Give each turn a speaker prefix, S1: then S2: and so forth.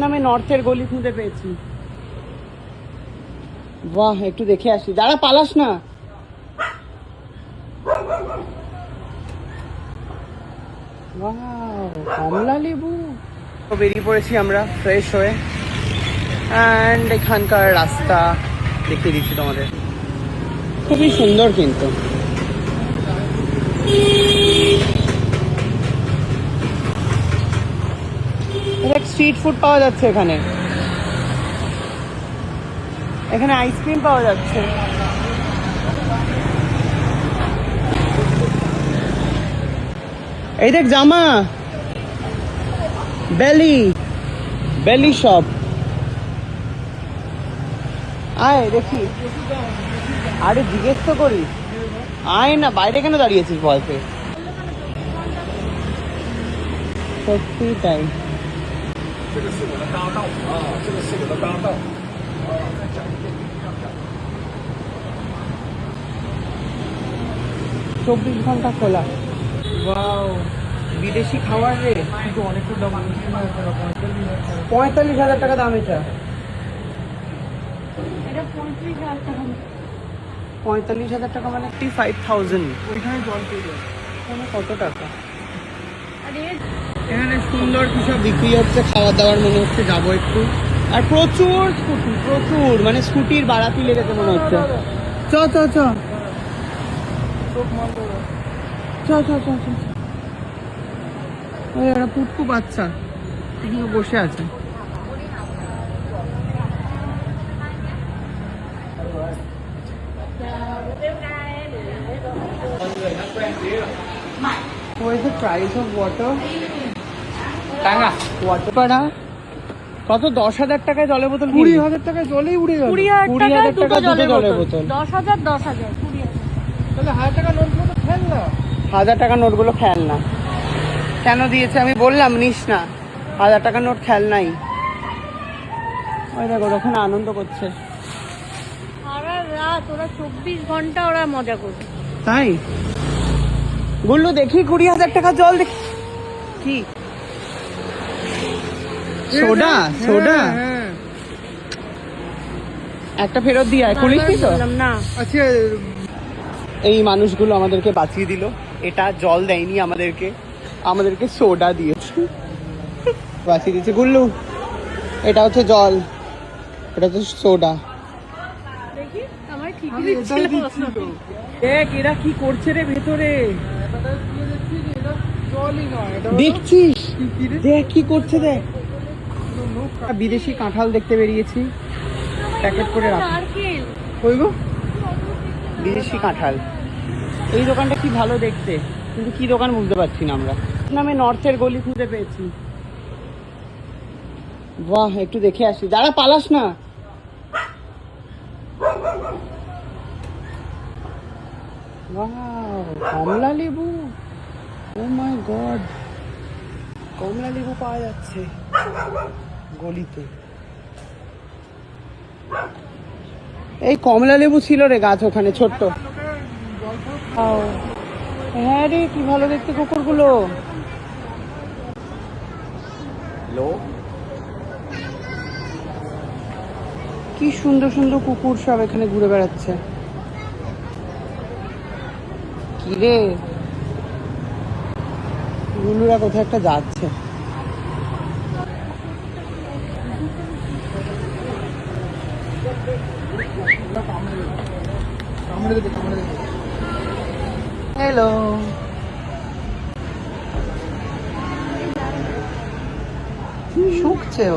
S1: নামে নর্থের গলি খুঁজে পেয়েছি। বাহ, একটু দেখে আসি, দাঁড়া পালাস না। কমলা লেবু। তো বেরিয়ে পড়েছি আমরা ফ্রেশ হয়ে, অ্যান্ড এখানকার রাস্তা দেখিয়ে দিচ্ছি তোমাদের, খুবই সুন্দর। কিন্তু স্ট্রিট ফুড পাওয়া যাচ্ছে এখানে, এখানে আইসক্রিম পাওয়া যাচ্ছে। এই দেখ জামা, বেলি শপ। আয় দেখি, আরে জিজ্ঞেস তো করি, আয় না, বাইরে কেন দাঁড়িয়েছিস বলতে? সত্যি তাই। চব্বিশ ঘন্টা খোলা। ওয়াও, বিদেশি খাবার রে, কিন্তু অনেকটা দাম। 45,000 টাকা দাম। এটা 45,000 টাকা মানে 55,000। ওইখানে জল পেয়ে যাবে কত টাকা? এখানে সুন্দর কি সব বিক্রি হচ্ছে, খাওয়া দাওয়ার মনে হচ্ছে, যাবো একটু। আর প্রচুর স্কুটি, প্রচুর, মানে স্কুটির বারাতি লেগেছে মনে হচ্ছে। চ চ চ চ চ চ চ। ওই একটা পুটকু বাচ্চা এখানে বসে আছে। What is the price of water? water কত? 10,000 টাকায় জলের বোতল? 20,000 টাকায় জলেই উড়ে যাবে।
S2: 20,000 টাকা
S1: জলের বোতল।
S2: 10,000 10,000 20,000।
S1: তাহলে 1,000 টাকা নোটগুলো তো ফেল না। 1,000 টাকা নোটগুলো খেয়াল না কেন দিয়েছে? আমি বললাম নিস না, 1,000 টাকা নোট খেয়াল নাই। ওই দেখো ওখানে আনন্দ করছে
S2: সারা রাত, ওরা 24 ঘন্টা ওরা মজা করবে।
S1: তাই গুল্লু দেখি 20,000 টাকা জল দেখি। কি সোডা? সোডা একটা ফেরত দিয়ে আয়, খুলিস তো
S2: না।
S1: আচ্ছা, এই মানুষগুলো আমাদেরকে বাঁচিয়ে দিল। এটা জল দেয়নি আমাদেরকে, আমাদেরকে সোডা দিয়েছে, বাঁচিয়ে দিয়েছে। গুল্লু, এটা হচ্ছে জল, এটা হচ্ছে সোডা।
S2: দেখি আমার ঠিকই দিচ্ছিল।
S1: দেখ এরা কি করছে রে ভেতরে, দেখছিস? দেখ কি করছে, দেখ। বিদেশি কাঁঠাল দেখতে বেরিয়েছি, প্যাকেট করে রাখা। ওই গো বিদেশি কাঁঠাল। এই দোকানটা কি ভালো দেখতে, কিন্তু কি দোকান বুঝতে পারছি না আমরা। নামে নর্থের গলি খুঁজে পেয়েছি। বাহ, একটু দেখে আসি, দাঁড়া পালাস না। কমলা লেবু, ও মাই গড, কমলা লেবু পাওয়া যাচ্ছে গলিতে। এই কমলা লেবু ছিল রে গাছ ওখানে ছোট্ট। হ্যাঁ রে, কি ভালো দেখতে কুকুরগুলো। কি সুন্দর সুন্দর কুকুর সব এখানে ঘুরে বেড়াচ্ছে। কি রে, গুলুরা কোথায় একটা যাচ্ছে। হ্যালো, শুকছে।